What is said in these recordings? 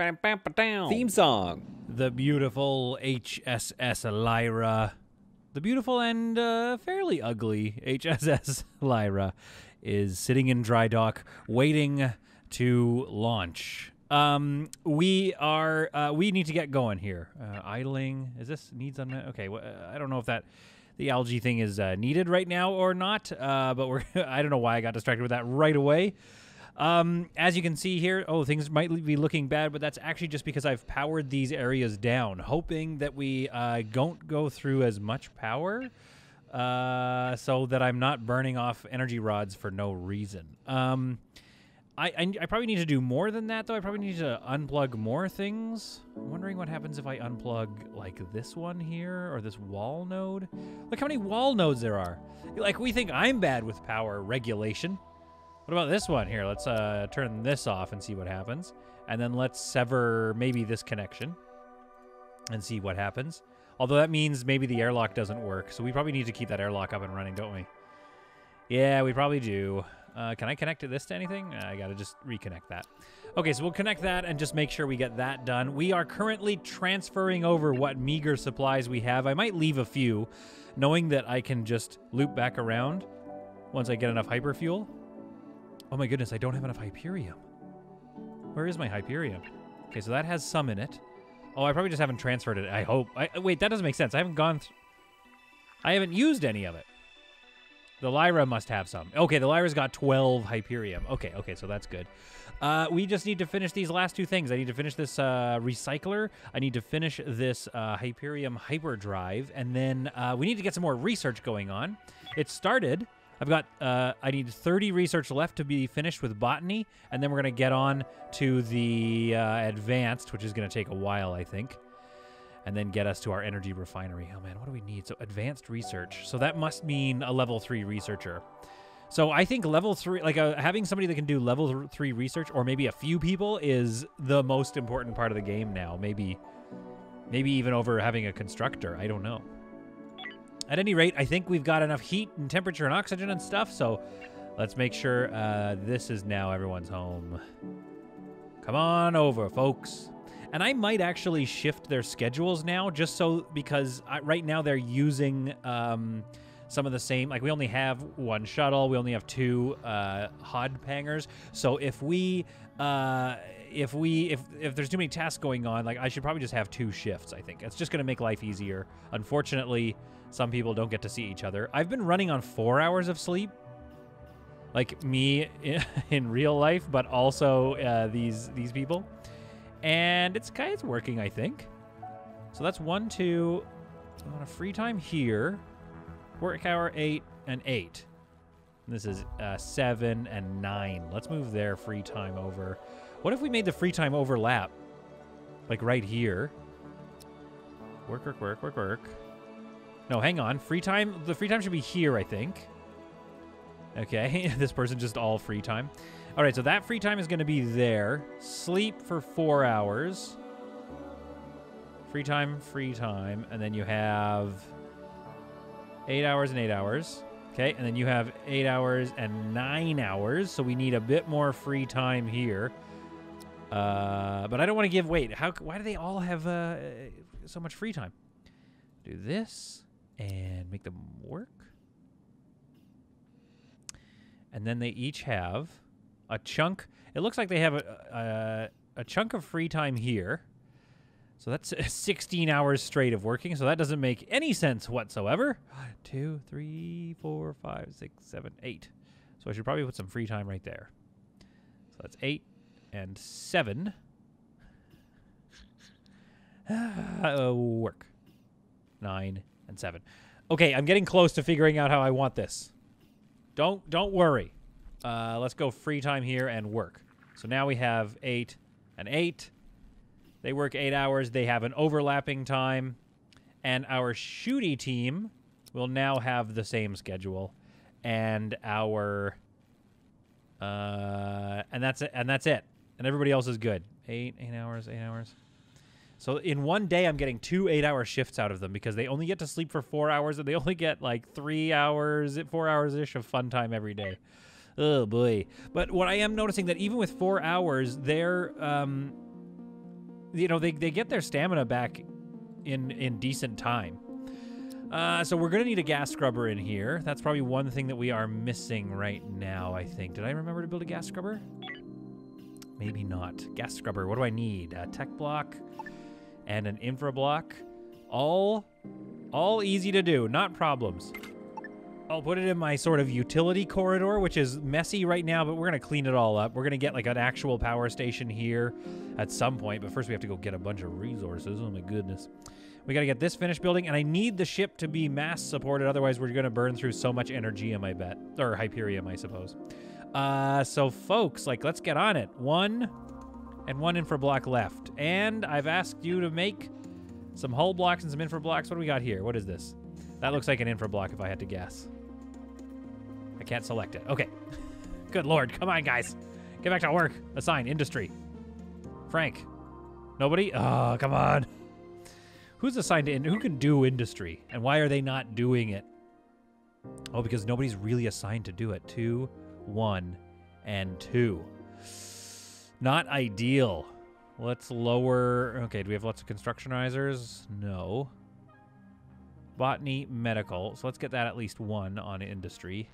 Theme song. The beautiful HSS Lyra. The beautiful and fairly ugly HSS Lyra is sitting in dry dock waiting to launch. We need to get going here. Idling. Is this needs unmet? Okay, I don't know if the algae thing is needed right now or not, but I don't know why I got distracted with that right away. As you can see here, things might be looking bad, but that's actually just because I've powered these areas down, hoping that we don't go through as much power, so that I'm not burning off energy rods for no reason. I probably need to do more than that, though. I probably need to unplug more things. I'm wondering what happens if I unplug, like, this one here, or this wall node. Look how many wall nodes there are. Like, we think I'm bad with power regulation. What about this one here? Let's turn this off and see what happens. And then let's sever maybe this connection and see what happens. Although that means maybe the airlock doesn't work. So we probably need to keep that airlock up and running, don't we? Yeah, we probably do. Can I connect this to anything? I got to just reconnect that. Okay, so we'll connect that and just make sure we get that done. We are currently transferring over what meager supplies we have. I might leave a few, knowing that I can just loop back around once I get enough hyperfuel. Oh my goodness, I don't have enough Hyperium. Where is my Hyperium? Okay, so that has some in it. Oh, I probably just haven't transferred it, I hope. Wait, that doesn't make sense. I haven't used any of it. The Lyra must have some. Okay, the Lyra's got 12 Hyperium. Okay, so that's good. We just need to finish these last two things. I need to finish this recycler. I need to finish this Hyperium hyperdrive. And then we need to get some more research going on. It started... I've got, I need 30 research left to be finished with botany, and then we're going to get on to the advanced, which is going to take a while, I think, and then get us to our energy refinery. Oh, man, what do we need? So advanced research. So that must mean a level 3 researcher. So I think level 3, like having somebody that can do level 3 research, or maybe a few people, is the most important part of the game now. Maybe even over having a constructor. I don't know. At any rate, I think we've got enough heat and temperature and oxygen and stuff, so let's make sure this is now everyone's home. Come on over, folks. And I might actually shift their schedules now, just so, because right now they're using some of the same, like we only have one shuttle, we only have two HOD pangers, so if there's too many tasks going on, like I should probably just have 2 shifts, I think. It's just going to make life easier. Unfortunately, some people don't get to see each other. I've been running on 4 hours of sleep, like me in real life, but also these people. And it's working, I think. So that's 1, 2, I want a free time here. Work hour 8 and 8. And this is 7 and 9. Let's move their free time over. What if we made the free time overlap? Like right here. Work. No, hang on. Free time. The free time should be here, I think. Okay, this person just all free time. All right, so that free time is going to be there. Sleep for 4 hours. Free time. And then you have 8 hours and 8 hours. Okay, and then you have 8 hours and 9 hours. So we need a bit more free time here. But I don't want to give... Wait, why do they all have so much free time? Do this and make them work. And then they each have a chunk. It looks like they have a chunk of free time here. So that's 16 hours straight of working. So that doesn't make any sense whatsoever. 2, 3, 4, 5, 6, 7, 8. So I should probably put some free time right there. So that's 8 and 7. Work. 9 and 7. Okay, I'm getting close to figuring out how I want this. Don't worry. Let's go free time here and work. So now we have 8 and 8. They work 8 hours. They have an overlapping time. And our shooty team will now have the same schedule. And our... and that's it. And that's it. And everybody else is good. 8 hours, 8 hours. So in one day, I'm getting 2 8-hour shifts out of them because they only get to sleep for 4 hours and they only get like 3 hours, 4 hours-ish of fun time every day. Oh, boy. But what I am noticing that even with 4 hours, you know, they get their stamina back in decent time. So we're going to need a gas scrubber in here. That's probably one thing that we are missing right now, I think. Did I remember to build a gas scrubber? Maybe not. Gas scrubber, what do I need? A tech block and an infra block. All easy to do, not problems. I'll put it in my sort of utility corridor, which is messy right now, but we're going to clean it all up. We're going to get like an actual power station here at some point, but first we have to go get a bunch of resources. Oh my goodness. We got to get this finished building, and I need the ship to be mass supported, otherwise we're going to burn through so much energy, I bet. Or Hyperium, I suppose. So folks, like, let's get on it. One infra block left. And I've asked you to make some hull blocks and some infra blocks. What do we got here? What is this? That looks like an infra block if I had to guess. I can't select it. Okay. Good Lord. Come on, guys. Get back to work. Assign. Industry. Frank. Nobody? Oh, come on. Who's assigned to who can do industry? And why are they not doing it? Oh, because nobody's really assigned to do it. 2, 1, and 2. Not ideal. Let's lower... Okay, do we have lots of constructionizers? No. Botany, medical. So let's get that at least 1 on industry.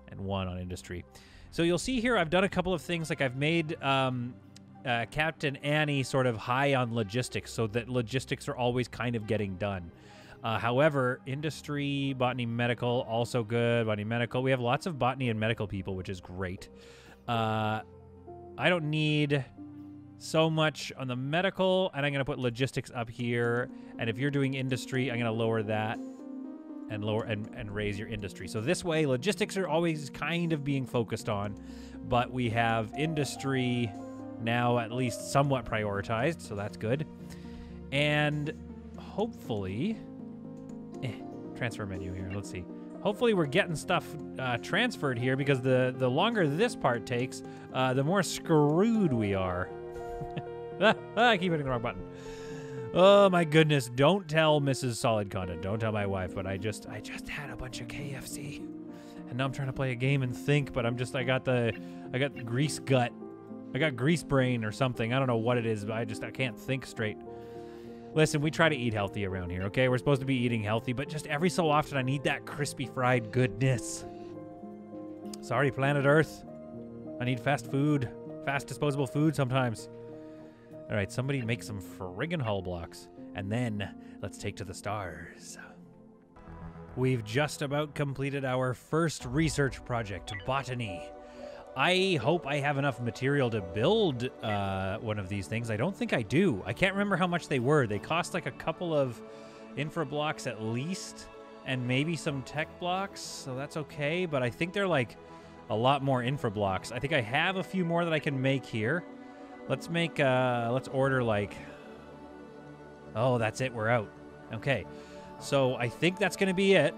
And 1 on industry. So you'll see here I've done a couple of things. Like I've made Captain Annie sort of high on logistics so that logistics are always kind of getting done. However, industry, botany, medical, also good. Botany, medical. We have lots of botany and medical people, which is great. I don't need so much on the medical, and I'm going to put logistics up here. And if you're doing industry, I'm going to lower that and lower and raise your industry. So this way, logistics are always kind of being focused on, but we have industry now at least somewhat prioritized, so that's good. And hopefully, transfer menu here. Let's see. Hopefully we're getting stuff transferred here, because the longer this part takes, the more screwed we are. I keep hitting the wrong button. Oh my goodness! Don't tell Mrs. Solid Content. Don't tell my wife. But I just had a bunch of KFC, and now I'm trying to play a game and think. But I'm just I got grease gut. I got grease brain or something. I don't know what it is, but I can't think straight. Listen, we try to eat healthy around here, okay? We're supposed to be eating healthy, but just every so often I need that crispy fried goodness. Sorry, planet Earth. I need fast food. Fast disposable food sometimes. All right, somebody make some friggin' hull blocks. And then let's take to the stars. We've just about completed our first research project, botany. I hope I have enough material to build one of these things. I don't think I do. I can't remember how much they were. They cost like a couple of infra blocks at least, and maybe some tech blocks, so that's okay. But I think they're like a lot more infra blocks. I think I have a few more that I can make here. Let's make, let's order like, oh, that's it, we're out. Okay, so I think that's gonna be it.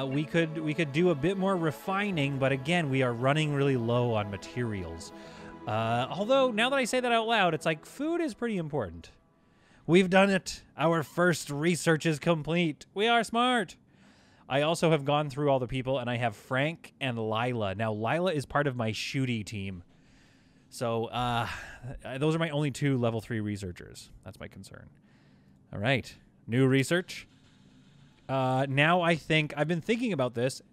We could do a bit more refining, but again, we are running really low on materials. Although, now that I say that out loud, it's like, food is pretty important. We've done it. Our first research is complete. We are smart. I also have gone through all the people, and I have Frank and Lila. Now, Lila is part of my shooty team. So, those are my only 2 level 3 researchers. That's my concern. All right. New research. Now I think, I've been thinking about this,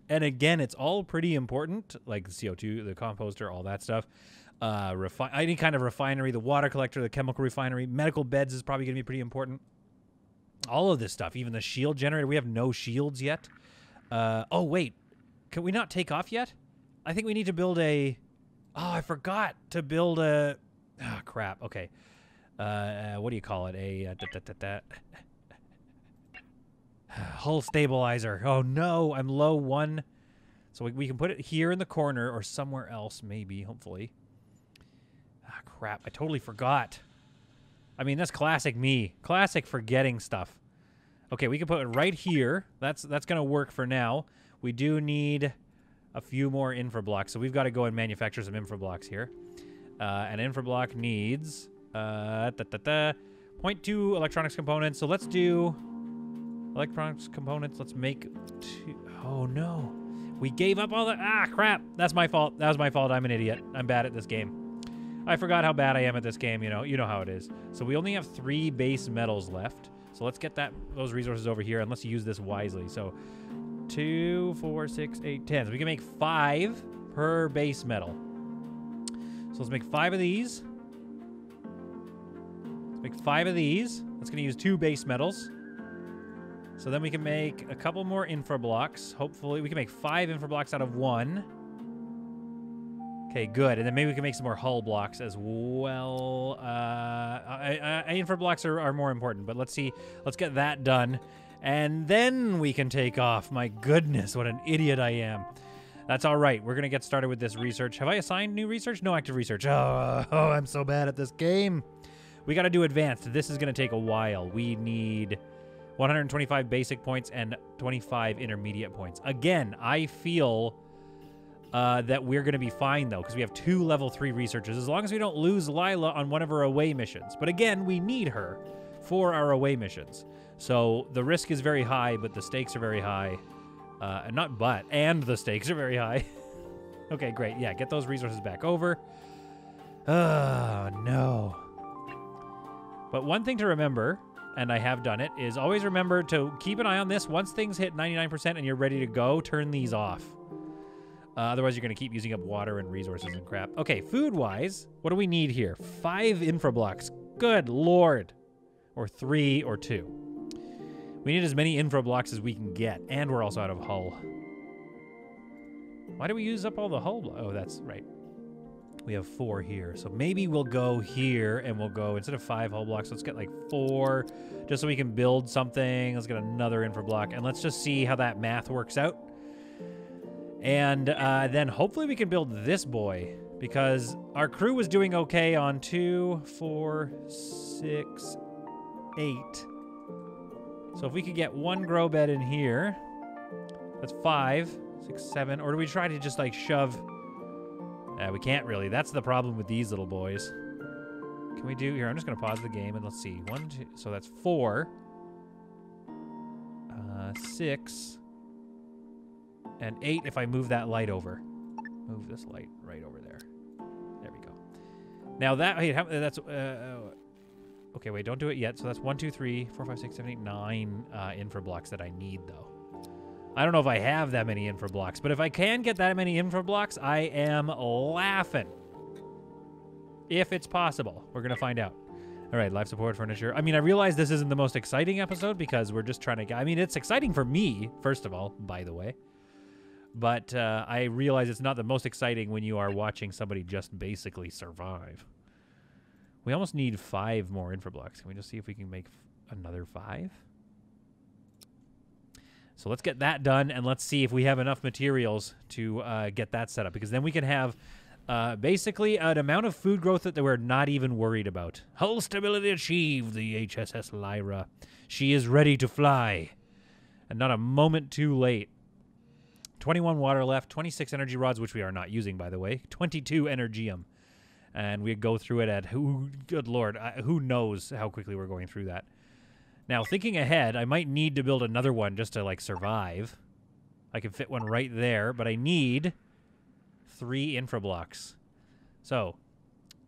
and again, it's all pretty important, like the CO2, the composter, all that stuff. Any kind of refinery, the water collector, the chemical refinery, medical beds is probably going to be pretty important. All of this stuff, even the shield generator. We have no shields yet. Oh, wait. Can we not take off yet? I think we need to build a... Oh, I forgot to build a... Oh, crap. Okay. What do you call it? A... hull stabilizer. Oh, no. I'm low 1. So we can put it here in the corner or somewhere else, maybe, hopefully. Ah, crap. I totally forgot. I mean, that's classic me. Classic forgetting stuff. Okay, we can put it right here. That's going to work for now. We do need a few more infra blocks, so we've got to go and manufacture some infra blocks here. An infra block needs 0.2 electronics components. So let's do electronics components. Let's make 2. Oh, no. We gave up all the... Ah, crap. That's my fault. That was my fault. I'm an idiot. I'm bad at this game. I forgot how bad I am at this game, you know how it is. So we only have 3 base metals left. So let's get those resources over here, and let's use this wisely. So 2, 4, 6, 8, 10. So we can make 5 per base metal. So let's make 5 of these. Let's make 5 of these. That's going to use 2 base metals. So then we can make a couple more infra blocks. Hopefully, we can make 5 infra blocks out of 1. Okay, good. And then maybe we can make some more hull blocks as well. Infra blocks are more important, but let's see. Let's get that done. And then we can take off. My goodness, what an idiot I am. That's all right. We're going to get started with this research. Have I assigned new research? No active research. Oh, I'm so bad at this game. We got to do advanced. This is going to take a while. We need 125 basic points and 25 intermediate points. Again, I feel that we're going to be fine, though, because we have 2 level 3 researchers, as long as we don't lose Lila on one of her away missions. But again, we need her for our away missions. So the risk is very high, but the stakes are very high. And the stakes are very high. Okay, great. Yeah, get those resources back over. Oh, no. But one thing to remember, and I have done it, is always remember to keep an eye on this. Once things hit 99% and you're ready to go, turn these off. Otherwise, you're going to keep using up water and resources and crap. Okay, food-wise, what do we need here? 5 infra blocks. Good Lord. Or 3 or 2. We need as many infra blocks as we can get, and we're also out of hull. Why do we use up all the hull? Oh, that's right. We have 4 here, so maybe we'll go here, and we'll go, instead of 5 hull blocks, let's get like 4, just so we can build something. Let's get another infra block, and let's just see how that math works out. And then hopefully we can build this boy, because our crew was doing okay on 2, 4, 6, 8. So if we could get 1 grow bed in here, that's 5, 6, 7. Or do we try to just like shove? We can't really. That's the problem with these little boys. Can we do here? I'm just going to pause the game and let's see. 1, 2. So that's 4, 6. And 8 if I move that light over. Move this light right over there. There we go. Now that, wait, that's, okay, wait, don't do it yet. So that's 1, 2, 3, 4, 5, 6, 7, 8, 9 infra blocks that I need, though. I don't know if I have that many infra blocks, but if I can get that many infra blocks, I am laughing. If it's possible. We're going to find out. All right, life support, furniture. I mean, I realize this isn't the most exciting episode because we're just trying to get, I mean, it's exciting for me, first of all, by the way. But I realize it's not the most exciting when you are watching somebody just basically survive. We almost need 5 more infra blocks. Can we just see if we can make another 5? So let's get that done, and let's see if we have enough materials to get that set up, because then we can have basically an amount of food growth that we're not even worried about. Hull stability achieved, the HSS Lyra. She is ready to fly, and not a moment too late. 21 water left, 26 energy rods, which we are not using, by the way, 22 energium. And we go through it at, good Lord, who knows how quickly we're going through that. Now, thinking ahead, I might need to build another one just to, like, survive. I can fit one right there, but I need 3 infra blocks. So,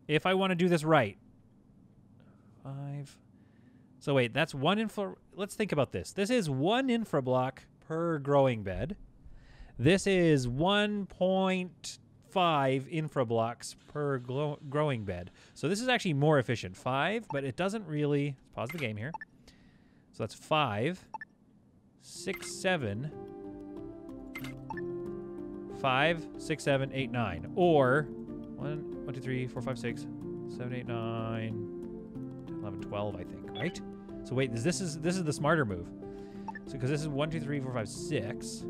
if I want to do this right, 5. So, wait, that's 1 infra. Let's think about this. This is 1 infra block per growing bed. This is 1.5 infra blocks per growing bed. So this is actually more efficient. 5, but it doesn't really... Pause the game here. So that's 5, 6, 7, 5, 6, 7, 8, 9. Or 1, 2, 3, 4, 5, 6, 7, 8, 9, 10, 11, 12, I think, right? So wait, this is the smarter move. So because this is 1, 2, 3, 4, 5, 6...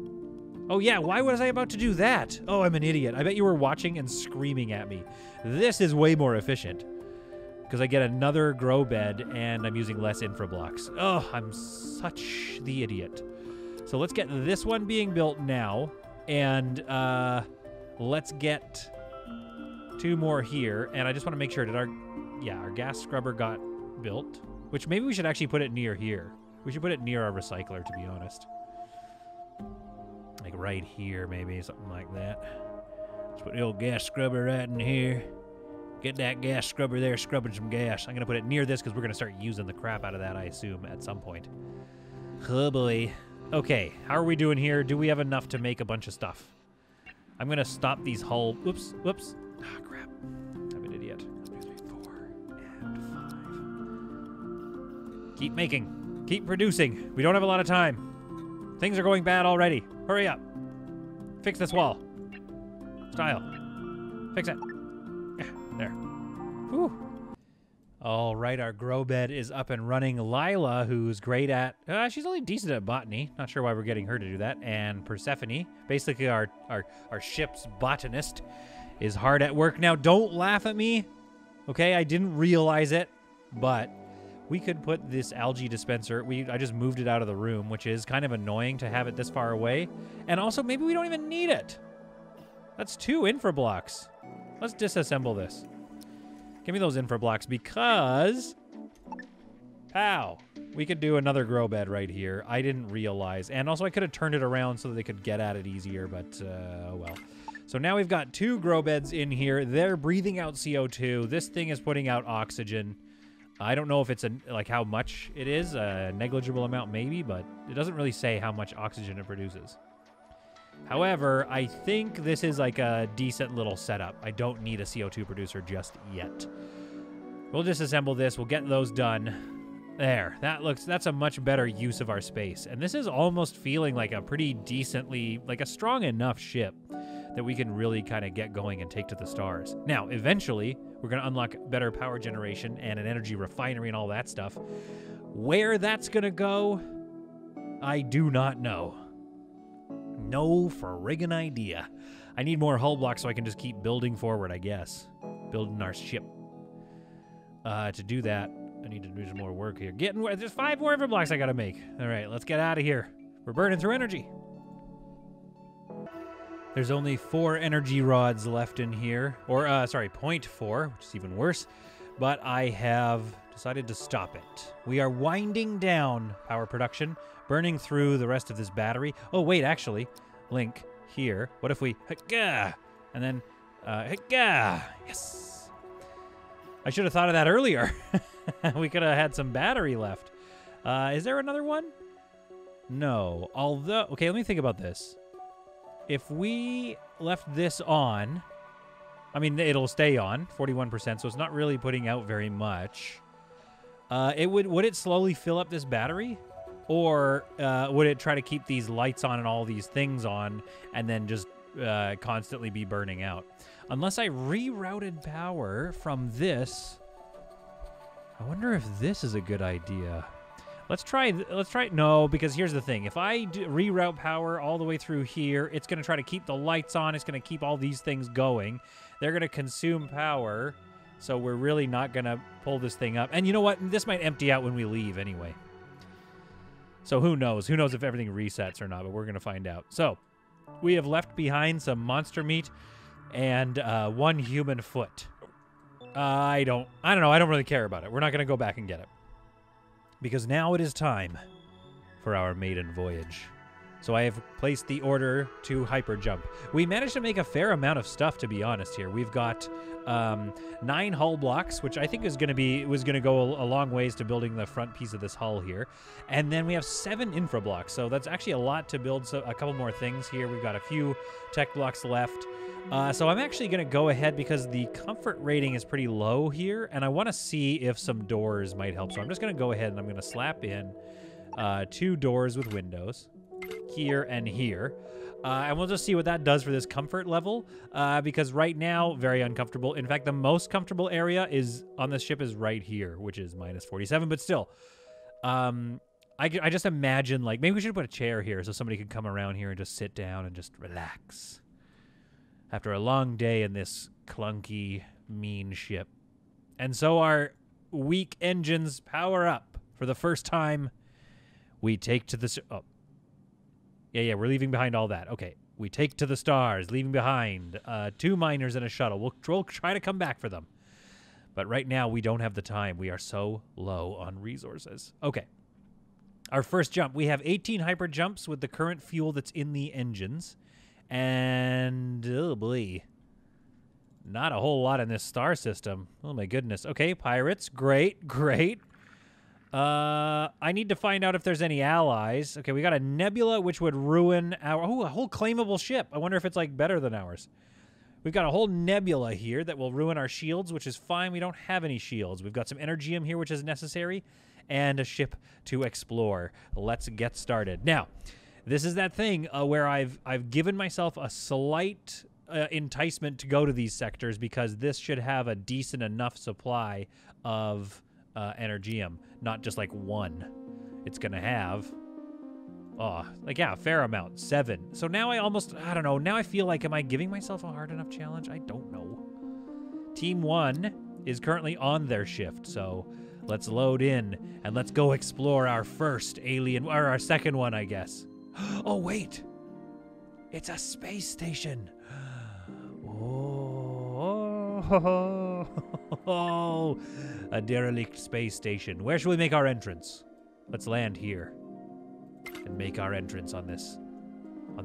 Oh, yeah, why was I about to do that? Oh, I'm an idiot. I bet you were watching and screaming at me. This is way more efficient because I get another grow bed and I'm using less infra blocks. Oh, I'm such the idiot. So let's get this one being built now, and let's get 2 more here. And I just want to make sure that our gas scrubber got built, which maybe we should actually put it near here. We should put it near our recycler, to be honest. Like right here, maybe, something like that. Let's put the old gas scrubber right in here. Get that gas scrubber there, scrubbing some gas. I'm going to put it near this because we're going to start using the crap out of that, I assume, at some point. Oh, boy. Okay, how are we doing here? Do we have enough to make a bunch of stuff? I'm going to stop these hull... Whoops, whoops. Ah, crap. I'm an idiot. 1, 2, 3, 4, and 5. Keep making. Keep producing. We don't have a lot of time. Things are going bad already. Hurry up. Fix this wall. Style. Fix it. Yeah, there. Whew. All right, our grow bed is up and running. Lila, who's great at... she's only decent at botany. Not sure why we're getting her to do that. And Persephone, basically our ship's botanist, is hard at work. Now, don't laugh at me. Okay, I didn't realize it, but we could put this algae dispenser... I just moved it out of the room, which is kind of annoying to have it this far away. And also, maybe we don't even need it. That's 2 infra blocks. Let's disassemble this. Give me those infra blocks because... Ow. We could do another grow bed right here. I didn't realize. And also I could have turned it around so that they could get at it easier, but oh well. So now we've got 2 grow beds in here. They're breathing out CO2. This thing is putting out oxygen. I don't know if it's like how much it is. A negligible amount maybe, but it doesn't really say how much oxygen it produces. However, I think this is like a decent little setup. I don't need a CO2 producer just yet. We'll disassemble this. We'll get those done. There. That's a much better use of our space. And this is almost feeling like a pretty decently, like a strong enough ship that we can really kind of get going and take to the stars. Now, eventually, we're going to unlock better power generation and an energy refinery and all that stuff. Where that's going to go, I do not know. No friggin' idea. I need more hull blocks so I can just keep building forward, I guess. Building our ship. To do that, I need to do some more work here. There's 5 more infra blocks I gotta make. All right, let's get out of here. We're burning through energy. There's only 4 energy rods left in here. Or, sorry, 0.4, which is even worse. But I have decided to stop it. We are winding down power production, burning through the rest of this battery. Oh, wait, actually, Link, here. What if we... And then... Yes! I should have thought of that earlier. We could have had some battery left. Is there another one? No. Although... Okay, let me think about this. If we left this on... I mean, it'll stay on, 41%, so it's not really putting out very much. Would it slowly fill up this battery? Or would it try to keep these lights on and all these things on and then just constantly be burning out? Unless I rerouted power from this, I wonder if this is a good idea. Let's try, no, because here's the thing. If I reroute power all the way through here, it's going to try to keep the lights on. It's going to keep all these things going. They're going to consume power, so we're really not going to pull this thing up. And you know what? This might empty out when we leave anyway. So who knows? Who knows if everything resets or not, but we're going to find out. So we have left behind some monster meat and 1 human foot. I don't know. I don't really care about it. We're not going to go back and get it. Because now it is time for our maiden voyage. So I have placed the order to hyper jump. We managed to make a fair amount of stuff, to be honest here. We've got 9 hull blocks, which I think was going to go a long ways to building the front piece of this hull here. And then we have 7 infra blocks. So that's actually a lot to build. So a couple more things here. We've got a few tech blocks left. So I'm actually going to go ahead because the comfort rating is pretty low here, and I want to see if some doors might help. So I'm just going to go ahead and I'm going to slap in 2 doors with windows here and here. And we'll just see what that does for this comfort level, because right now, very uncomfortable. In fact, the most comfortable area is on this ship is right here, which is minus 47, but still. I just imagine, like, maybe we should put a chair here so somebody could come around here and just sit down and just relax. After a long day in this clunky, mean ship. And so our weak engines power up. For the first time, we take to the... Oh. Yeah, we're leaving behind all that. Okay, we take to the stars, leaving behind 2 miners and a shuttle. We'll try to come back for them. But right now, we don't have the time. We are so low on resources. Okay. Our first jump. We have 18 hyper jumps with the current fuel that's in the engines. And, oh boy, Not a whole lot in this star system. Oh, my goodness. Okay, pirates. Great, great. I need to find out if there's any allies. Okay, we got a nebula, which would ruin our... Oh, a whole claimable ship. I wonder if it's, like, better than ours. We've got a whole nebula here that will ruin our shields, which is fine. We don't have any shields. We've got some energium here, which is necessary, and a ship to explore. Let's get started. Now, this is that thing where I've given myself a slight enticement to go to these sectors because this should have a decent enough supply of energium, not just like one. It's going to have... Oh, like, yeah, a fair amount. 7. So now I don't know. Now I feel like, am I giving myself a hard enough challenge? I don't know. Team 1 is currently on their shift, so let's load in and let's go explore our first alien, or our second one, I guess. Oh, wait. It's a space station. Oh, a derelict space station. Where should we make our entrance? Let's land here and make our entrance on this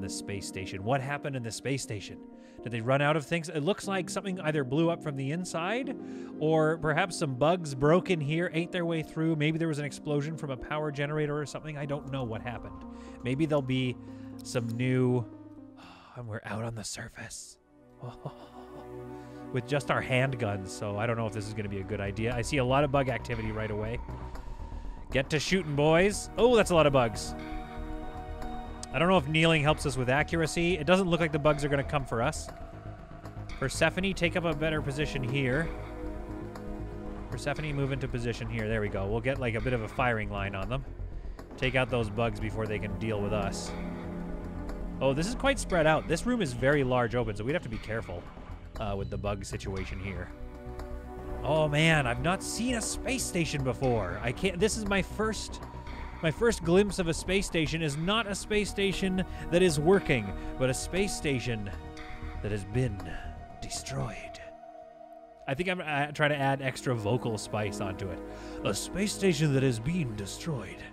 space station. What happened in the space station? Did they run out of things? It looks like something either blew up from the inside, or perhaps some bugs broke in here, ate their way through. Maybe there was an explosion from a power generator or something. I don't know what happened. Maybe there'll be some new... and we're out on the surface. With just our handguns, so I don't know if this is going to be a good idea. I see a lot of bug activity right away. Get to shooting, boys. Oh, that's a lot of bugs. I don't know if kneeling helps us with accuracy. It doesn't look like the bugs are going to come for us. Persephone, take up a better position here. Persephone, move into position here. There we go. We'll get like a bit of a firing line on them. Take out those bugs before they can deal with us. Oh, this is quite spread out. This room is very large open, so we'd have to be careful with the bug situation here. Oh man, I've not seen a space station before. I can't. This is my first glimpse of a space station. Is not a space station that is working, but a space station that has been destroyed. I think I'm trying to add extra vocal spice onto it. A space station that has been destroyed.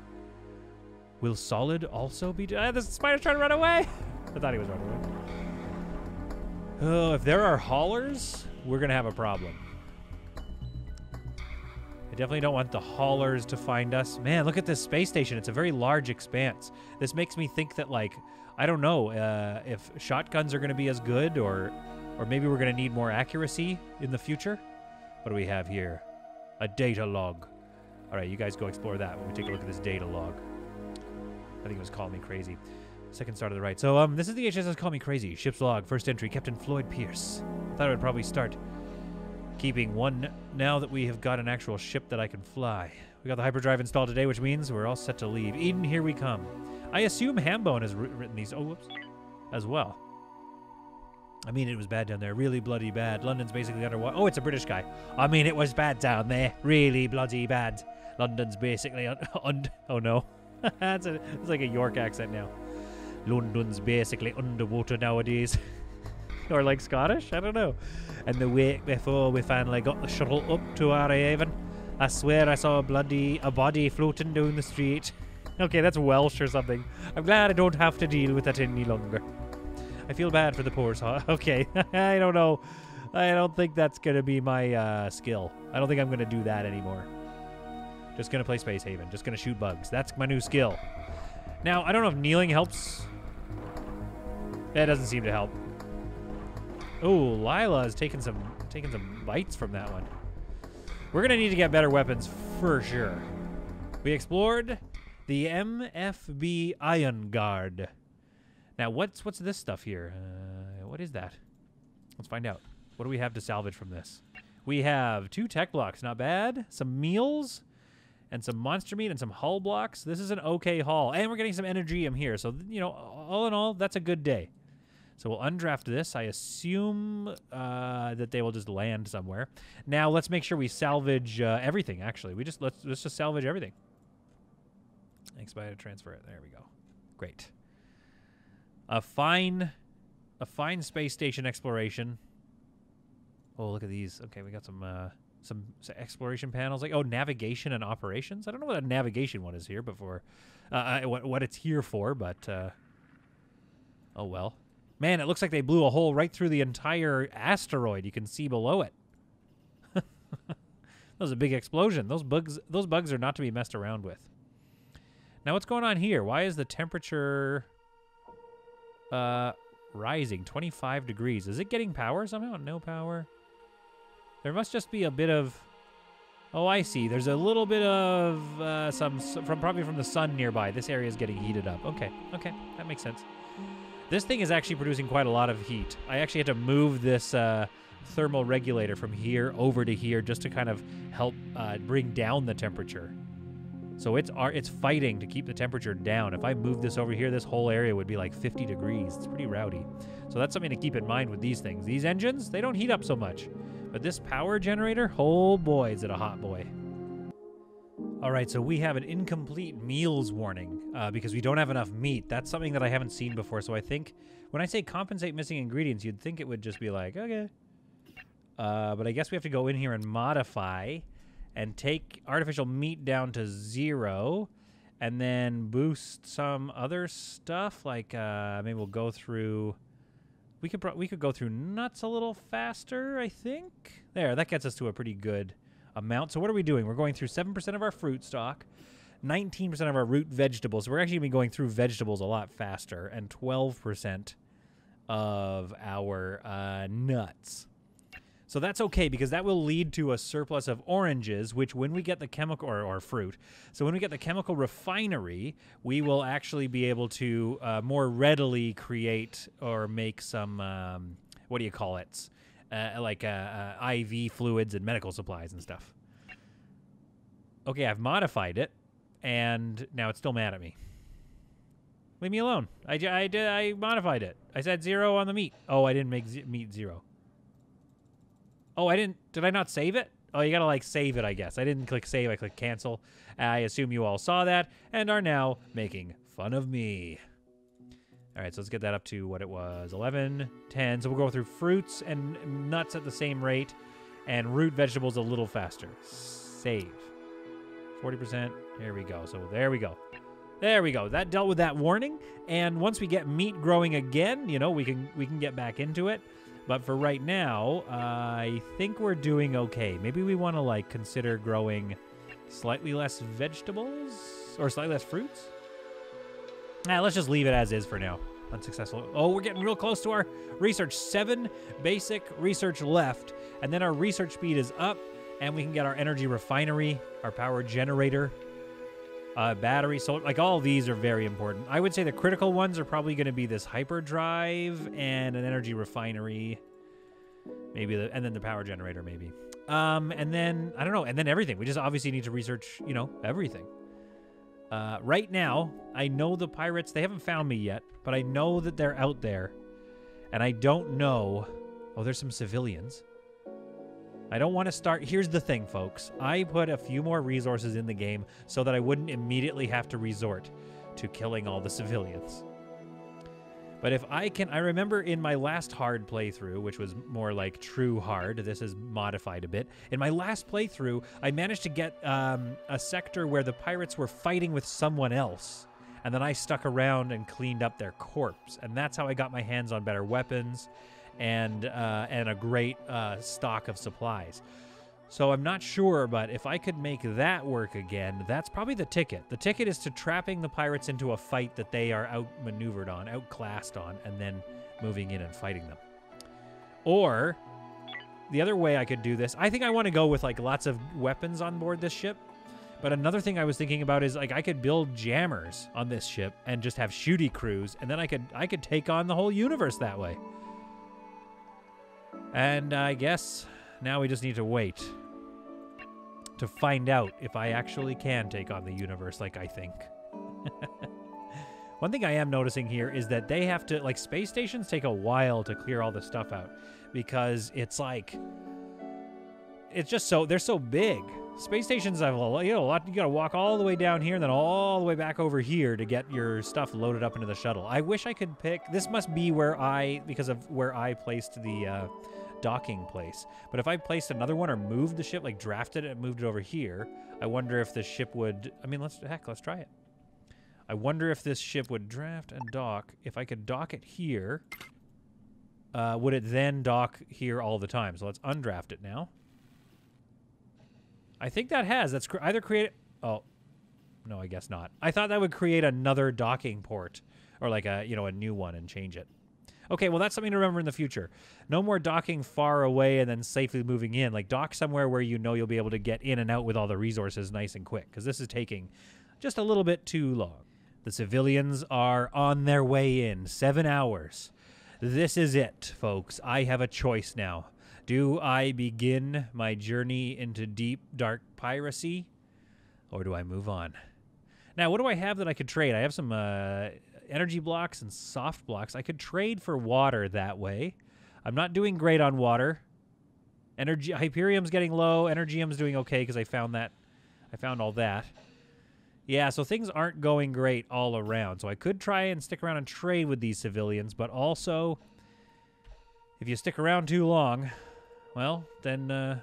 Will Solid also be... the spider's trying to run away. I thought he was running away. Oh, if there are haulers, we're going to have a problem. I definitely don't want the haulers to find us. Man, look at this space station. It's a very large expanse. This makes me think that, like, I don't know if shotguns are going to be as good, or maybe we're going to need more accuracy in the future. What do we have here? A data log. All right, you guys go explore that when we take a look at this data log. I think it was Call Me Crazy. Second star to the right. So, this is the HSS Call Me Crazy. Ship's log. First entry, Captain Floyd Pierce. Thought I would probably start keeping one now that we have got an actual ship that I can fly. We got the hyperdrive installed today, which means we're all set to leave. Eden, here we come. I assume Hambone has written these, as well. I mean, it was bad down there. Really bloody bad. London's basically underwater. Oh, it's a British guy. I mean, it was bad down there. Really bloody bad. London's basically oh, no. It's like a York accent now. London's basically underwater nowadays. Or like Scottish? I don't know. And the week before we finally got the shuttle up to our haven, I swear I saw a body floating down the street. Okay, that's Welsh or something. I'm glad I don't have to deal with that any longer. I feel bad for the poor soul. Okay, I don't know. I don't think that's going to be my skill. I don't think I'm going to do that anymore. Just going to play Space Haven. Just going to shoot bugs. That's my new skill. Now, I don't know if kneeling helps. That doesn't seem to help. Oh, Lila is taking some bites from that one. We're going to need to get better weapons for sure. We explored the MFB Iron Guard. Now, what's this stuff here? What is that? Let's find out. What do we have to salvage from this? We have 2 tech blocks. Not bad. Some meals and some monster meat and some hull blocks. This is an okay haul. And we're getting some energium here. So, you know, all in all, that's a good day. So we'll undraft this. I assume that they will just land somewhere. Now let's make sure we salvage everything. Actually, let's just salvage everything. Expedite transfer it. There we go. Great. A fine space station exploration. Oh, look at these. Okay, we got some exploration panels. Like, oh, navigation and operations. I don't know what a navigation one is here before. What it's here for, but oh well. Man, it looks like they blew a hole right through the entire asteroid. You can see below it. That was a big explosion. Those bugs are not to be messed around with. Now, what's going on here? Why is the temperature rising? 25 degrees. Is it getting power somehow? No power. There must just be a bit of... Oh, I see. There's a little bit of probably from the sun nearby. This area is getting heated up. Okay, that makes sense. This thing is actually producing quite a lot of heat. I actually had to move this thermal regulator from here over to here just to kind of help bring down the temperature. So it's fighting to keep the temperature down. If I move this over here, this whole area would be like 50 degrees. It's pretty rowdy. So that's something to keep in mind with these things. These engines, they don't heat up so much. But this power generator, oh boy, is it a hot boy. All right, so we have an incomplete meals warning because we don't have enough meat. That's something that I haven't seen before. So I think when I say compensate missing ingredients, you'd think it would just be like, okay. But I guess we have to go in here and modify and take artificial meat down to 0 and then boost some other stuff. Like maybe we'll go through... We could go through nuts a little faster, I think. There, that gets us to a pretty good amount. So what are we doing? We're going through 7% of our fruit stock, 19% of our root vegetables. So we're actually going to be going through vegetables a lot faster, and 12% of our nuts. So that's okay, because that will lead to a surplus of oranges, which when we get the chemical, or fruit, so when we get the chemical refinery, we will actually be able to more readily create or make some, what do you call it, like IV fluids and medical supplies and stuff. Okay, I've modified it, and now it's still mad at me. Leave me alone. I modified it. I said 0 on the meat. Oh, I didn't make meat 0. Oh, I didn't... Did I not save it? Oh, you gotta, like, save it, I guess. I didn't click save. I clicked cancel. I assume you all saw that and are now making fun of me. All right, so let's get that up to what it was. 11, 10. So we'll go through fruits and nuts at the same rate and root vegetables a little faster. Save. 40%. Here we go. So there we go. There we go. That dealt with that warning. And once we get meat growing again, you know, we can get back into it. But for right now, I think we're doing okay. Maybe we want to, like, consider growing slightly less vegetables or slightly less fruits. Nah, let's just leave it as is for now. Unsuccessful. Oh, we're getting real close to our research. 7 basic research left, and then our research speed is up, and we can get our energy refinery, our power generator, battery. So, like, all these are very important. I would say the critical ones are probably going to be this hyperdrive and an energy refinery, maybe, and then the power generator, maybe. And then, I don't know, and then everything. We just obviously need to research, you know, everything. Right now, I know the pirates, they haven't found me yet, but I know that they're out there, and I don't know... Oh, there's some civilians. I don't want to start... Here's the thing, folks. I put a few more resources in the game so that I wouldn't immediately have to resort to killing all the civilians. But if I can... I remember in my last hard playthrough, which was more like true hard, this is modified a bit. In my last playthrough, I managed to get a sector where the pirates were fighting with someone else. And then I stuck around and cleaned up their corpse. And that's how I got my hands on better weapons and a great stock of supplies. So I'm not sure, but if I could make that work again, that's probably the ticket. The ticket is to trapping the pirates into a fight that they are outmaneuvered on, outclassed on, and then moving in and fighting them. Or the other way I could do this, I think I want to go with like lots of weapons on board this ship. But another thing I was thinking about is like I could build jammers on this ship and just have shooty crews, and then I could take on the whole universe that way. And I guess now we just need to wait to find out if I actually can take on the universe like I think. One thing I am noticing here is that they have to, like, space stations take a while to clear all the stuff out because it's like, it's just so, they're so big. Space stations have a lot, you gotta walk all the way down here and then all the way back over here to get your stuff loaded up into the shuttle. I wish I could pick, this must be where because of where I placed the docking place. But if I placed another one or moved the ship, like drafted it and moved it over here, I wonder if the ship would, I mean, let's try it. I wonder if this ship would draft and dock. If I could dock it here, would it then dock here all the time? So let's undraft it now. I think that has. That's either create... Oh, no, I guess not. I thought that would create another docking port or like a, you know, a new one and change it. Okay, well, that's something to remember in the future. No more docking far away and then safely moving in. Like, dock somewhere where you know you'll be able to get in and out with all the resources nice and quick, because this is taking just a little bit too long. The civilians are on their way in. 7 hours. This is it, folks. I have a choice now. Do I begin my journey into deep, dark piracy, or do I move on? Now, what do I have that I could trade? I have some energy blocks and soft blocks. I could trade for water that way. I'm not doing great on water. Energy, Hyperium's getting low. Energium's doing okay because I found that. I found all that. Yeah, so things aren't going great all around. So I could try and stick around and trade with these civilians, but also, if you stick around too long, well, then,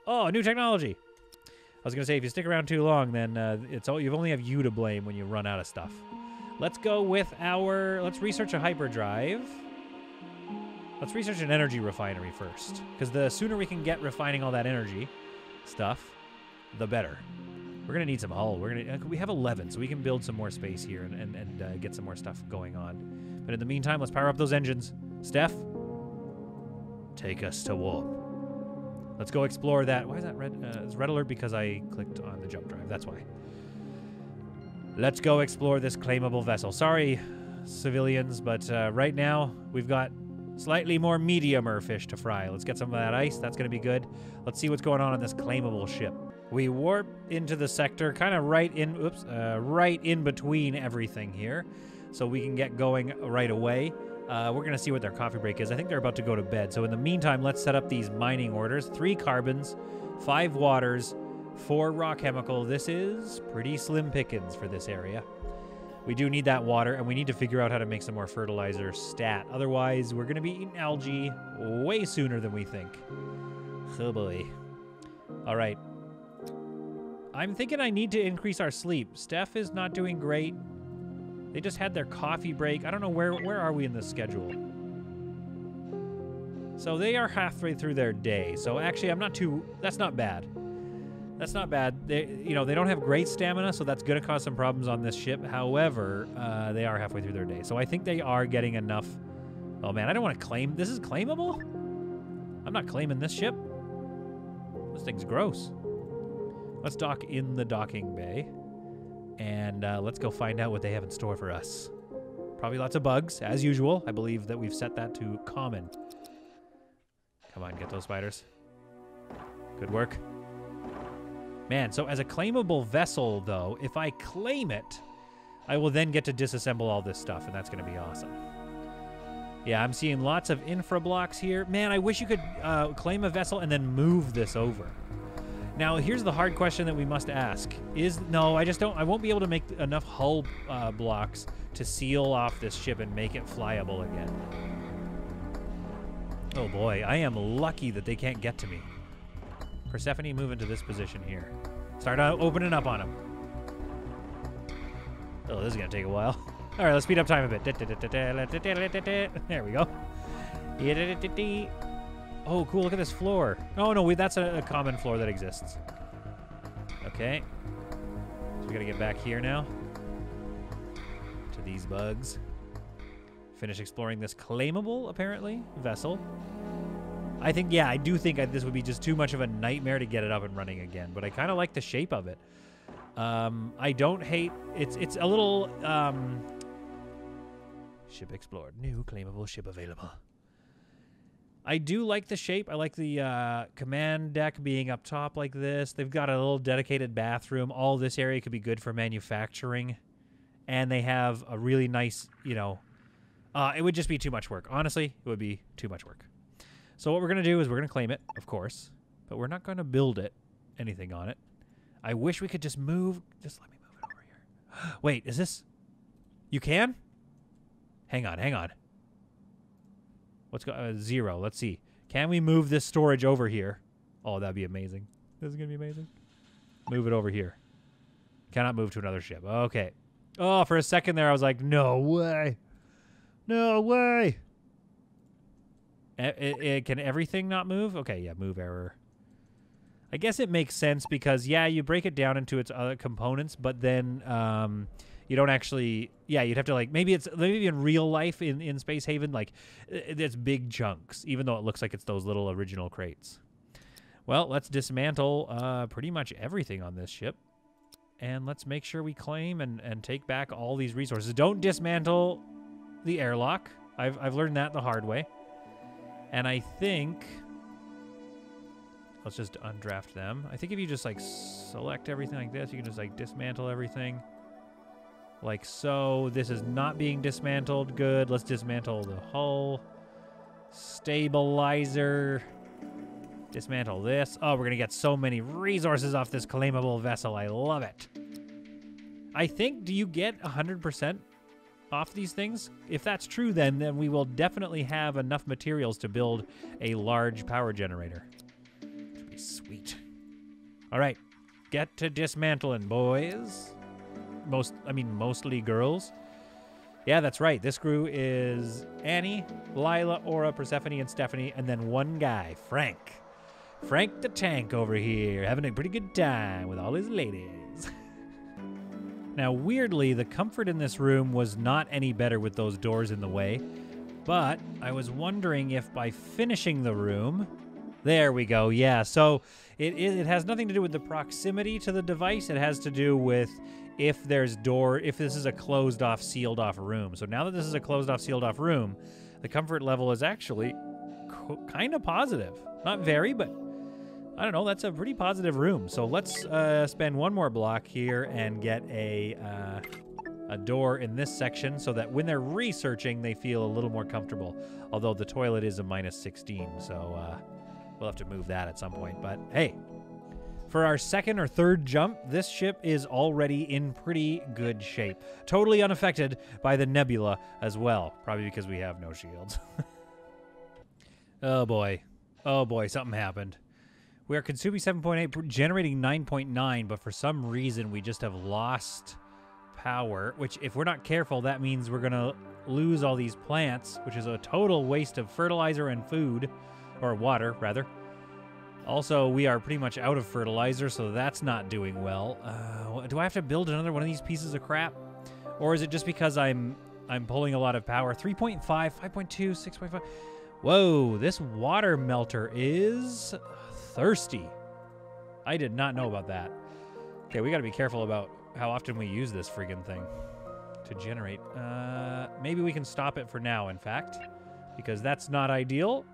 oh, new technology. I was going to say, if you stick around too long, then you only have you to blame when you run out of stuff. Let's go with let's research a hyperdrive. Let's research an energy refinery first, because the sooner we can get refining all that energy stuff, the better. We're going to need some hull. We have 11, so we can build some more space here and get some more stuff going on. But in the meantime, let's power up those engines. Steph, take us to warp. Let's go explore that. Why is that red? It's red alert because I clicked on the jump drive. That's why. Let's go explore this claimable vessel. Sorry, civilians, but right now we've got slightly more mediumer fish to fry. Let's get some of that ice. That's going to be good. Let's see what's going on this claimable ship. We warp into the sector, kind of right in between everything here, so we can get going right away. We're going to see what their coffee break is. I think they're about to go to bed. So in the meantime, let's set up these mining orders. 3 carbons, 5 waters, 4 raw chemical. This is pretty slim pickings for this area. We do need that water, and we need to figure out how to make some more fertilizer stat. Otherwise, we're going to be eating algae way sooner than we think. Oh boy. All right. I'm thinking I need to increase our sleep. Steph is not doing great. They just had their coffee break. I don't know where are we in the schedule. So they are halfway through their day. So actually, that's not bad. That's not bad. They don't have great stamina, so that's going to cause some problems on this ship. However, they are halfway through their day. So I think they are getting enough. Oh man, I don't want to claim. This is claimable? I'm not claiming this ship. This thing's gross. Let's dock in the docking bay. And let's go find out what they have in store for us. Probably lots of bugs, as usual. I believe that we've set that to common. Come on, get those spiders. Good work. Man, so as a claimable vessel, though, if I claim it, I will then get to disassemble all this stuff, and that's going to be awesome. Yeah, I'm seeing lots of infra blocks here. Man, I wish you could claim a vessel and then move this over. Now, here's the hard question that we must ask. I won't be able to make enough hull blocks to seal off this ship and make it flyable again. Oh boy, I am lucky that they can't get to me. Persephone, move into this position here. Start opening up on them. Oh, this is going to take a while. All right, let's speed up time a bit. There we go. Oh, cool, look at this floor. Oh, no, that's a common floor that exists. Okay. So we got to get back here now to these bugs. Finish exploring this claimable, apparently, vessel. I do think this would be just too much of a nightmare to get it up and running again, but I kind of like the shape of it. I don't hate... It's a little... Ship explored. New claimable ship available. I do like the shape. I like the command deck being up top like this. They've got a little dedicated bathroom. All this area could be good for manufacturing. And they have a really nice, it would just be too much work. Honestly, it would be too much work. So what we're going to do is we're going to claim it, of course. But we're not going to build anything on it. I wish we could just move. Just let me move it over here. Wait, is this... You can? Hang on. Let's go 0. Let's see. Can we move this storage over here? Oh, that'd be amazing. This is going to be amazing. Move it over here. Cannot move to another ship. Okay. Oh, for a second there, I was like, no way. No way. Can everything not move? Okay, yeah, move error. I guess it makes sense because, yeah, you break it down into its other components, but then you don't actually... Yeah, you'd have to, like... Maybe in real life in Space Haven, like, it's big chunks, even though it looks like it's those little original crates. Well, let's dismantle pretty much everything on this ship. And let's make sure we claim and take back all these resources. Don't dismantle the airlock. I've learned that the hard way. And I think... Let's just undraft them. I think if you just, like, select everything like this, you can just, like, dismantle everything. Like so. This is not being dismantled. Good. Let's dismantle the hull. Stabilizer. Dismantle this. Oh, we're going to get so many resources off this claimable vessel. I love it. I think, do you get 100% off these things? If that's true, then we will definitely have enough materials to build a large power generator. Sweet. All right. Get to dismantling, boys. Mostly girls. Yeah, that's right. This crew is Annie, Lila, Aura, Persephone, and Stephanie, and then one guy, Frank. Frank the Tank over here, having a pretty good time with all his ladies. Now, weirdly, the comfort in this room was not any better with those doors in the way, but I was wondering if by finishing the room... There we go, yeah. So it has nothing to do with the proximity to the device. It has to do with if this is a closed-off, sealed-off room. So now that this is a closed-off, sealed-off room, the comfort level is actually kind of positive. Not very, but I don't know. That's a pretty positive room. So let's spend one more block here and get a door in this section so that when they're researching, they feel a little more comfortable. Although the toilet is a -16, so... We'll have to move that at some point, but hey, for our second or third jump, this ship is already in pretty good shape. Totally unaffected by the nebula as well, probably because we have no shields. Oh boy, something happened. We are consuming 7.8, generating 9.9, but for some reason we just have lost power, which if we're not careful, that means we're gonna lose all these plants, which is a total waste of fertilizer and food. Or water, rather. Also, we are pretty much out of fertilizer, so that's not doing well. Do I have to build another one of these pieces of crap? Or is it just because I'm pulling a lot of power? 3.5, 5.2, 6.5. Whoa, this water melter is thirsty. I did not know about that. Okay, we got to be careful about how often we use this friggin' thing to generate. Maybe we can stop it for now, in fact, because that's not ideal.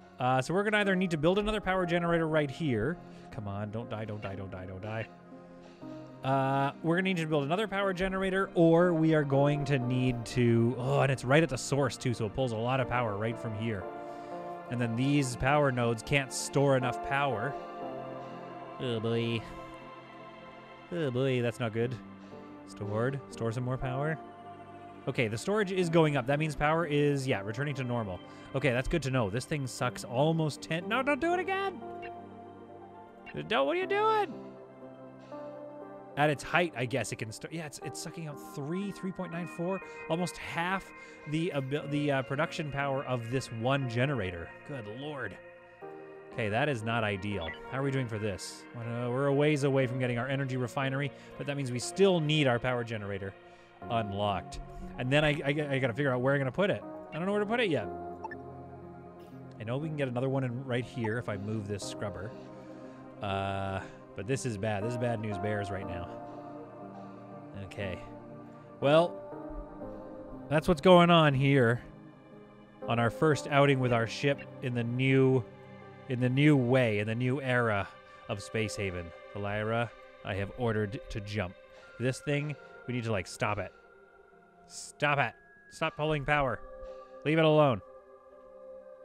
So we're going to either need to build another power generator right here. Come on, don't die, don't die, don't die, don't die. We're going to need to build another power generator, or we are going to need to... Oh, and it's right at the source, too, so it pulls a lot of power right from here. And then these power nodes can't store enough power. Oh, boy. Oh, boy, that's not good. Stored. Store some more power. Okay, the storage is going up. That means power is, yeah, returning to normal. Okay, that's good to know. This thing sucks almost 10... No, don't do it again! What are you doing? At its height, I guess it can start... Yeah, it's sucking out 3.94, almost half the production power of this one generator. Good lord. Okay, that is not ideal. How are we doing for this? We're a ways away from getting our energy refinery, but that means we still need our power generator unlocked. And then I got to figure out where I'm going to put it. I don't know where to put it yet. I know we can get another one in right here if I move this scrubber. But this is bad. This is bad news bears right now. Okay. Well, that's what's going on here on our first outing with our ship in the new era of Space Haven. The Lyra, I have ordered to jump. This thing, we need to, like, stop it. Stop it. Stop pulling power. Leave it alone.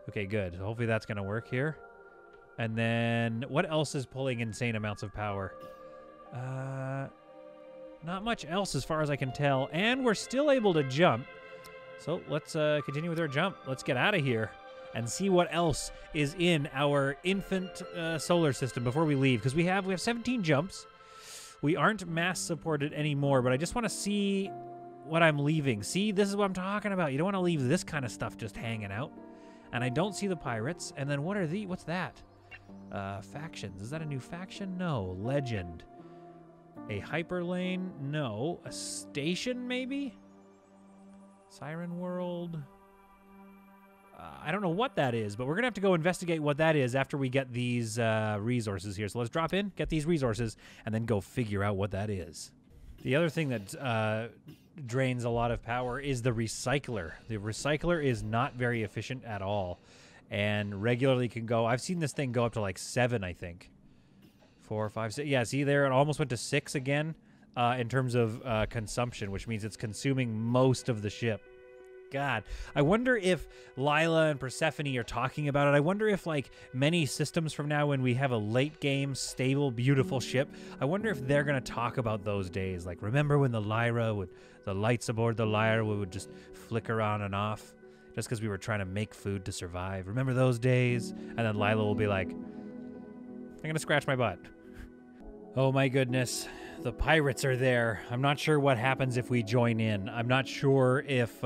Okay, good. So hopefully that's going to work here. And then what else is pulling insane amounts of power? Not much else as far as I can tell. And we're still able to jump. So let's continue with our jump. Let's get out of here and see what else is in our infant solar system before we leave. Because we have 17 jumps. We aren't mass supported anymore, but I just want to see what I'm leaving. See, this is what I'm talking about. You don't want to leave this kind of stuff just hanging out. And I don't see the pirates. And then what's that? Factions. Is that a new faction? No. Legend. A hyperlane? No. A station, maybe? Siren World? I don't know what that is, but we're going to have to go investigate what that is after we get these resources here. So let's drop in, get these resources, and then go figure out what that is. The other thing that drains a lot of power is the recycler. The recycler is not very efficient at all and regularly can go... I've seen this thing go up to like 7, I think. 4, 5, 6. Yeah, see there? It almost went to 6 again in terms of consumption, which means it's consuming most of the ship. God, I wonder if Lila and Persephone are talking about it. I wonder if, like, many systems from now when we have a late-game, stable, beautiful ship, I wonder if they're going to talk about those days. Like, remember when the lights aboard the Lyra would just flicker on and off just because we were trying to make food to survive? Remember those days? And then Lila will be like, I'm going to scratch my butt. Oh, my goodness. The pirates are there. I'm not sure what happens if we join in. I'm not sure if...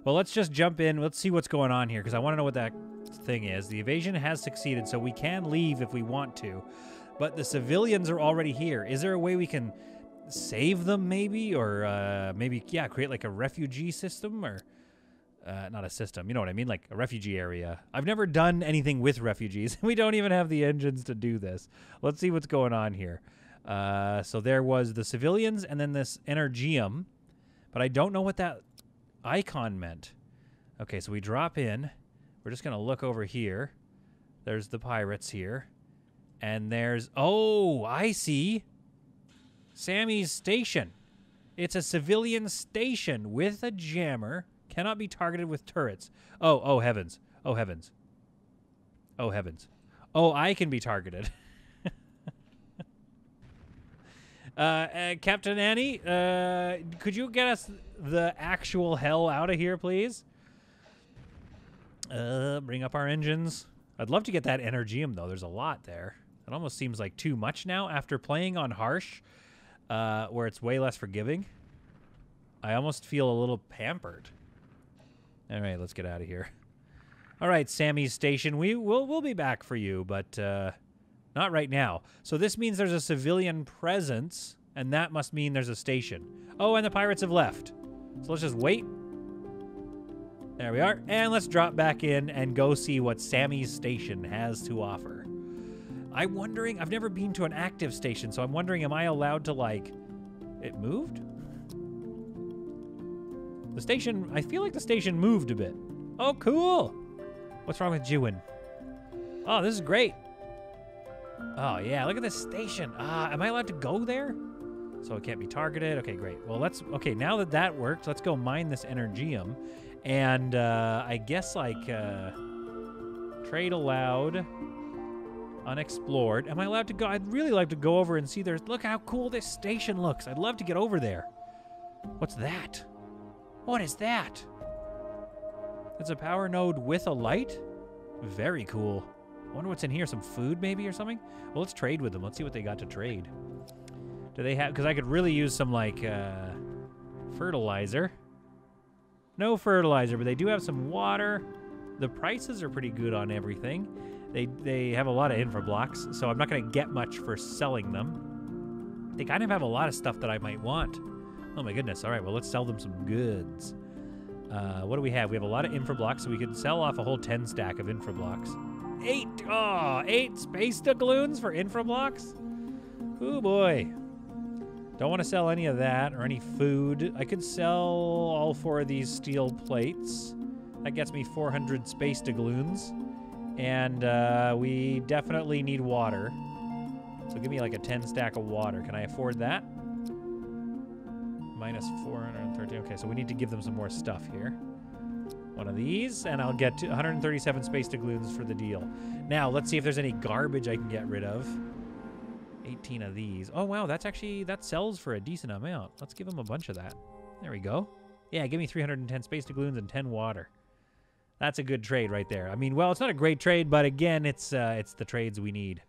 Well, let's just jump in. Let's see what's going on here, because I want to know what that thing is. The evasion has succeeded, so we can leave if we want to. But the civilians are already here. Is there a way we can save them, maybe? Or maybe, yeah, create like a refugee system? Or not a system, you know what I mean? Like a refugee area. I've never done anything with refugees. We don't even have the engines to do this. Let's see what's going on here. So there was the civilians and then this Energium. But I don't know what that... icon meant. Okay, so we drop in. We're just going to look over here. There's the pirates here. And there's... Oh, I see. Sammy's station. It's a civilian station with a jammer. Cannot be targeted with turrets. Oh, heavens. Oh, heavens. Oh, heavens. Oh, I can be targeted. Captain Annie, could you get us the actual hell out of here, please? Bring up our engines. I'd love to get that Energium, though. There's a lot there. It almost seems like too much now. After playing on Harsh, where it's way less forgiving, I almost feel a little pampered. All right, let's get out of here. All right, Sammy's station. We'll be back for you, but... not right now. So this means there's a civilian presence, and that must mean there's a station. Oh, and the pirates have left. So let's just wait. There we are. And let's drop back in and go see what Sammy's station has to offer. I'm wondering, I've never been to an active station, so I'm wondering, am I allowed to, like... It moved? The station, I feel like the station moved a bit. Oh, cool. What's wrong with Jewin? Oh, this is great. Oh, yeah, look at this station. Am I allowed to go there? So it can't be targeted. Okay, great. Well, okay, now that that worked, let's go mine this Energium. And I guess, like, trade allowed, unexplored. Am I allowed to go? I'd really like to go over and see look how cool this station looks. I'd love to get over there. What's that? What is that? It's a power node with a light? Very cool. I wonder what's in here. Some food, maybe, or something? Well, let's trade with them. Let's see what they got to trade. Do they have... Because I could really use some, like, fertilizer. No fertilizer, but they do have some water. The prices are pretty good on everything. They have a lot of infra blocks, so I'm not going to get much for selling them. They kind of have a lot of stuff that I might want. Oh, my goodness. All right, well, let's sell them some goods. What do we have? We have a lot of infra blocks, so we could sell off a whole 10 stack of infra blocks. 8 space doubloons for infra blocks? Oh boy. Don't want to sell any of that or any food. I could sell all 4 of these steel plates. That gets me 400 space doubloons. And we definitely need water. So give me like a 10 stack of water. Can I afford that? Minus 430. Okay, so we need to give them some more stuff here. One of these, and I'll get to 137 space doubloons for the deal. Now, let's see if there's any garbage I can get rid of. 18 of these. Oh, wow, that sells for a decent amount. Let's give them a bunch of that. There we go. Yeah, give me 310 space doubloons and 10 water. That's a good trade right there. I mean, well, it's not a great trade, but again, it's the trades we need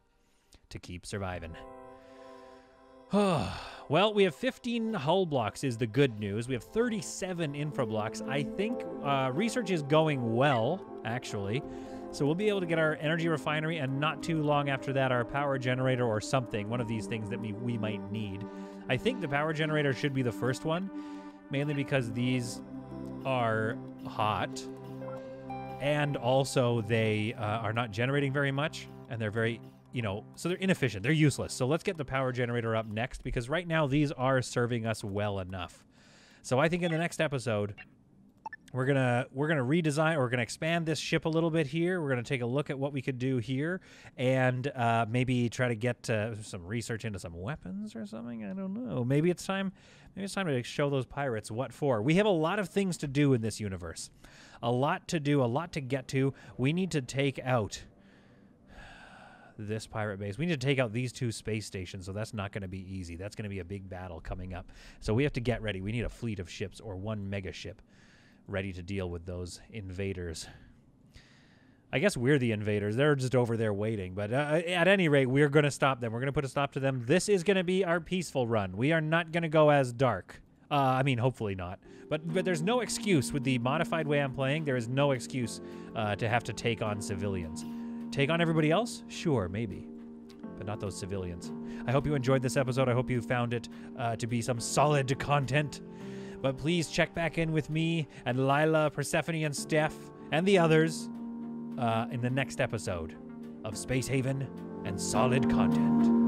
to keep surviving. Well, we have 15 hull blocks is the good news. We have 37 infra blocks. I think research is going well, actually. So we'll be able to get our energy refinery, and not too long after that, our power generator or something, one of these things that we might need. I think the power generator should be the first one, mainly because these are hot, and also they are not generating very much, and they're very, so they're inefficient. They're useless. So let's get the power generator up next, because right now these are serving us well enough. So I think in the next episode, we're gonna redesign, or we're gonna expand this ship a little bit here. We're gonna take a look at what we could do here, and maybe try to get some research into some weapons or something. I don't know. Maybe it's time to show those pirates what for. We have a lot of things to do in this universe. A lot to do, a lot to get to. We need to take out this pirate base. We need to take out these 2 space stations, so that's not going to be easy. That's going to be a big battle coming up. So we have to get ready. We need a fleet of ships, or 1 mega ship, ready to deal with those invaders. I guess we're the invaders. They're just over there waiting. But at any rate, we're going to stop them. We're going to put a stop to them. This is going to be our peaceful run. We are not going to go as dark. I mean, hopefully not. But there's no excuse with the modified way I'm playing. There is no excuse to have to take on civilians. Take on everybody else? Sure, maybe. But not those civilians. I hope you enjoyed this episode. I hope you found it to be some solid content. But please check back in with me and Lila, Persephone, and Steph, and the others in the next episode of Space Haven and Solid Content.